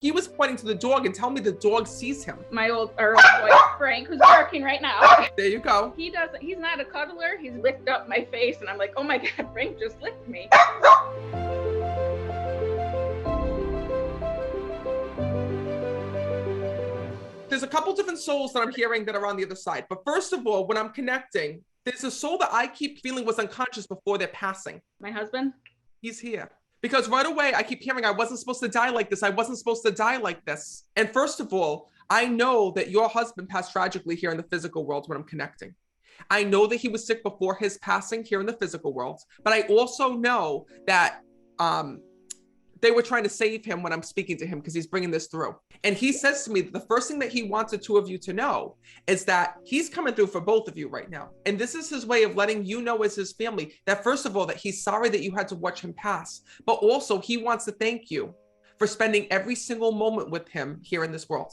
He was pointing to the dog and telling me the dog sees him. My old boy, Frank, who's barking right now. There you go. He's not a cuddler. He's licked up my face and I'm like, oh my God, Frank just licked me. There's a couple different souls that I'm hearing that are on the other side. But first of all, when I'm connecting, there's a soul that I keep feeling was unconscious before their passing. My husband? He's here. Because right away, I keep hearing I wasn't supposed to die like this. I wasn't supposed to die like this. And first of all, I know that your husband passed tragically here in the physical world when I'm connecting. I know that he was sick before his passing here in the physical world. But I also know that they were trying to save him when I'm speaking to him because he's bringing this through. And he says to me that the first thing that he wants the two of you to know is that he's coming through for both of you right now. And this is his way of letting you know as his family that first of all, that he's sorry that you had to watch him pass, but also he wants to thank you for spending every single moment with him here in this world.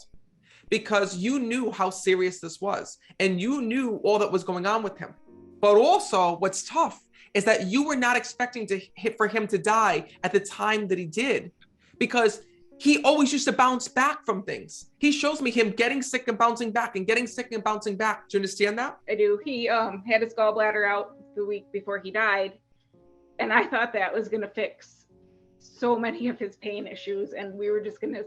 Because you knew how serious this was and you knew all that was going on with him. But also what's tough is that you were not expecting for him to die at the time that he did, because he always used to bounce back from things. He shows me him getting sick and bouncing back and getting sick and bouncing back. Do you understand that? I do. He had his gallbladder out the week before he died. And I thought that was going to fix so many of his pain issues. And we were just going to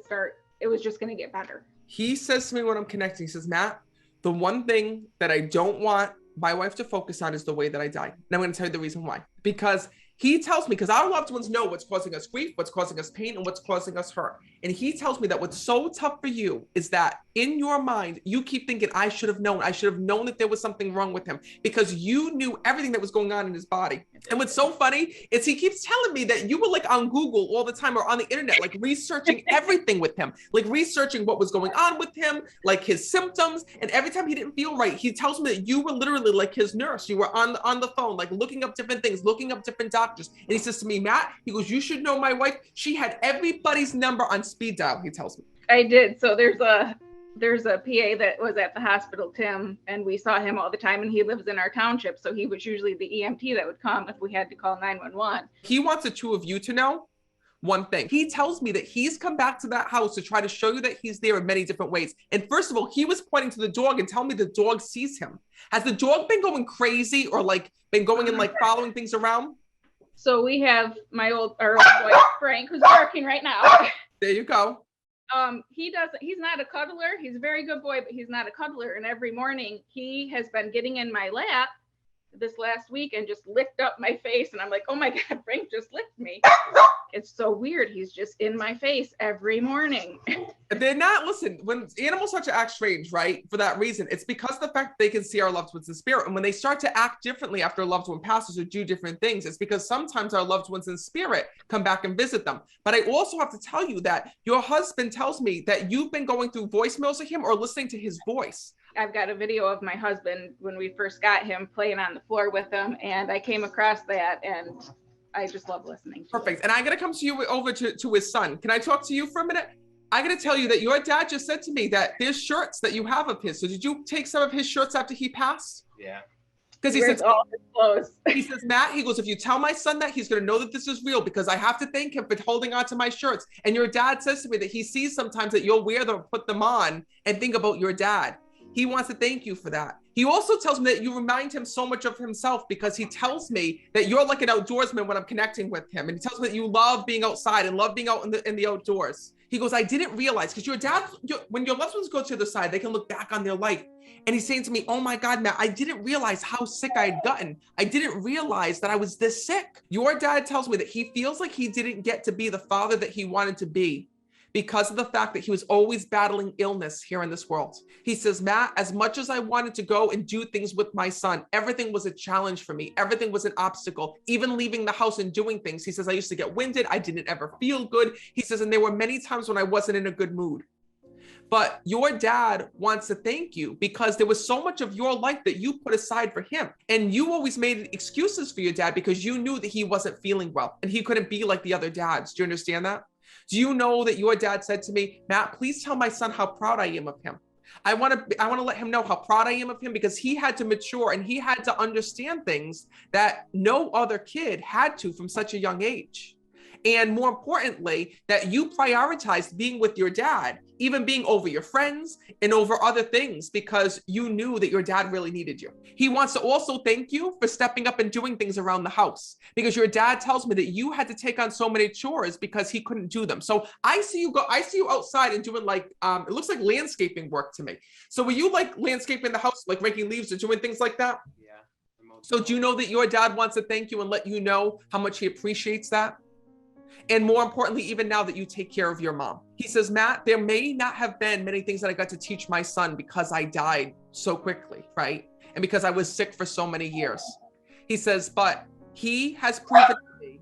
it was just going to get better. He says to me when I'm connecting, he says, Matt, the one thing that I don't want my wife to focus on is the way that I died. And I'm going to tell you the reason why. Because he tells me, because our loved ones know what's causing us grief, what's causing us pain, and what's causing us hurt. And he tells me that what's so tough for you is that in your mind, you keep thinking, I should have known. I should have known that there was something wrong with him because you knew everything that was going on in his body. And what's so funny is he keeps telling me that you were like on Google all the time or on the internet, like researching everything with him, like researching what was going on with him, like his symptoms. And every time he didn't feel right, he tells me that you were literally like his nurse. You were on the phone, like looking up different things, looking up different doctors. And he says to me, Matt, he goes, you should know my wife. She had everybody's number on speed dial, he tells me. I did. So there's a PA that was at the hospital, Tim, and we saw him all the time, and he lives in our township. So he was usually the EMT that would come if we had to call 911. He wants the two of you to know one thing. He tells me that he's come back to that house to try to show you that he's there in many different ways. And first of all, he was pointing to the dog and telling me the dog sees him. Has the dog been going crazy or like been going and like following things around? So we have my old boy, Frank, who's barking right now. There you go. He's not a cuddler. He's a very good boy, but he's not a cuddler. And every morning he has been getting in my lap this last week and just licked up my face. And I'm like, oh my God, Frank just licked me. It's so weird. He's just in my face every morning. They're not, listen, when animals start to act strange, right? For that reason, it's because of the fact that they can see our loved ones in spirit. And when they start to act differently after a loved one passes or do different things, it's because sometimes our loved ones in spirit come back and visit them. But I also have to tell you that your husband tells me that you've been going through voicemails of him or listening to his voice. I've got a video of my husband when we first got him playing on the floor with him. And I came across that and I just love listening to Perfect. it. And I'm going to come to you over to his son. Can I talk to you for a minute? I got to tell you that your dad just said to me that there's shirts that you have of his. So did you take some of his shirts after he passed? Yeah. Because he says, all his clothes. He says, Matt, he goes, if you tell my son that, he's going to know that this is real because I have to thank him for holding on to my shirts. And your dad says to me that he sees sometimes that you'll wear them, put them on and think about your dad. He wants to thank you for that. He also tells me that you remind him so much of himself because he tells me that you're like an outdoorsman when I'm connecting with him. And he tells me that you love being outside and love being out in the outdoors. He goes, I didn't realize, because your dad, when your loved ones go to the side, they can look back on their life. And he's saying to me, oh my God, Matt, I didn't realize how sick I had gotten. I didn't realize that I was this sick. Your dad tells me that he feels like he didn't get to be the father that he wanted to be because of the fact that he was always battling illness here in this world. He says, Matt, as much as I wanted to go and do things with my son, everything was a challenge for me. Everything was an obstacle, even leaving the house and doing things. He says, I used to get winded. I didn't ever feel good. He says, and there were many times when I wasn't in a good mood. But your dad wants to thank you because there was so much of your life that you put aside for him. And you always made excuses for your dad because you knew that he wasn't feeling well and he couldn't be like the other dads. Do you understand that? Do you know that your dad said to me, Matt, please tell my son how proud I am of him. I want to let him know how proud I am of him because he had to mature and he had to understand things that no other kid had to from such a young age. And more importantly, that you prioritized being with your dad, even being over your friends and over other things, because you knew that your dad really needed you. He wants to also thank you for stepping up and doing things around the house, because your dad tells me that you had to take on so many chores because he couldn't do them. So I see you outside and doing like, it looks like landscaping work to me. So were you like landscaping the house, like raking leaves or doing things like that? Yeah. So do you know that your dad wants to thank you and let you know how much he appreciates that? And more importantly, even now that you take care of your mom, he says, Matt, there may not have been many things that I got to teach my son because I died so quickly, right? And because I was sick for so many years. He says, but he has proven to me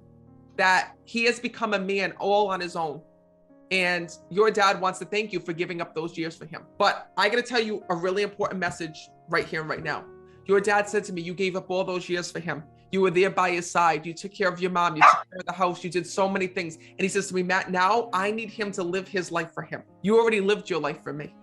that he has become a man all on his own. And your dad wants to thank you for giving up those years for him. But I got to tell you a really important message right here and right now. Your dad said to me, you gave up all those years for him. You were there by his side. You took care of your mom. You took care of the house. You did so many things. And he says to me, Matt, now I need him to live his life for him. You already lived your life for me.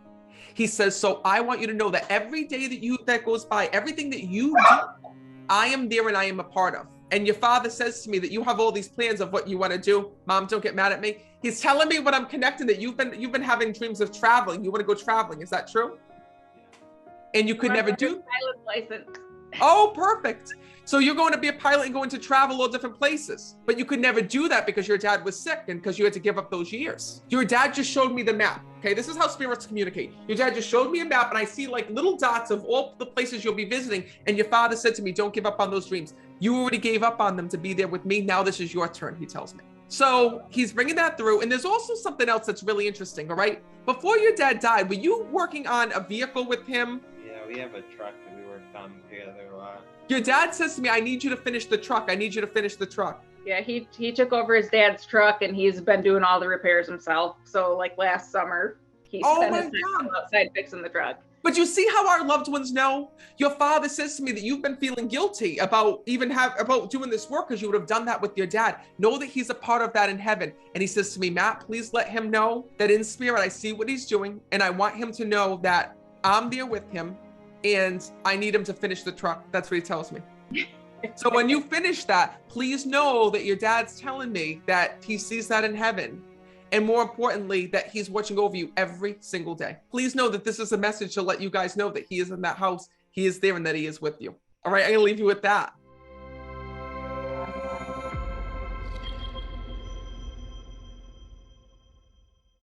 He says, so I want you to know that every day that goes by, everything that you do, I am there and I am a part of. And your father says to me that you have all these plans of what you want to do. Mom, don't get mad at me. He's telling me when I'm connecting that you've been having dreams of traveling. You want to go traveling. Is that true? And you could never do. Pilot license. Oh, perfect. So you're going to be a pilot and going to travel all different places, but you could never do that because your dad was sick and because you had to give up those years. Your dad just showed me the map. Okay, this is how spirits communicate. Your dad just showed me a map and I see like little dots of all the places you'll be visiting. And your father said to me, don't give up on those dreams. You already gave up on them to be there with me. Now this is your turn, he tells me. So he's bringing that through. And there's also something else that's really interesting, all right? Before your dad died, were you working on a vehicle with him? Yeah, we have a truck that we worked on together a lot. Your dad says to me, I need you to finish the truck. I need you to finish the truck. Yeah, he took over his dad's truck and he's been doing all the repairs himself. So like last summer, he spent his time outside fixing the truck. But you see how our loved ones know? Your father says to me that you've been feeling guilty about about doing this work because you would have done that with your dad. Know that he's a part of that in heaven. And he says to me, Matt, please let him know that in spirit, I see what he's doing. And I want him to know that I'm there with him and I need him to finish the truck. That's what he tells me. So when you finish that, please know that your dad's telling me that he sees that in heaven. And more importantly, that he's watching over you every single day. Please know that this is a message to let you guys know that he is in that house, he is there, and that he is with you. All right, I'm gonna leave you with that.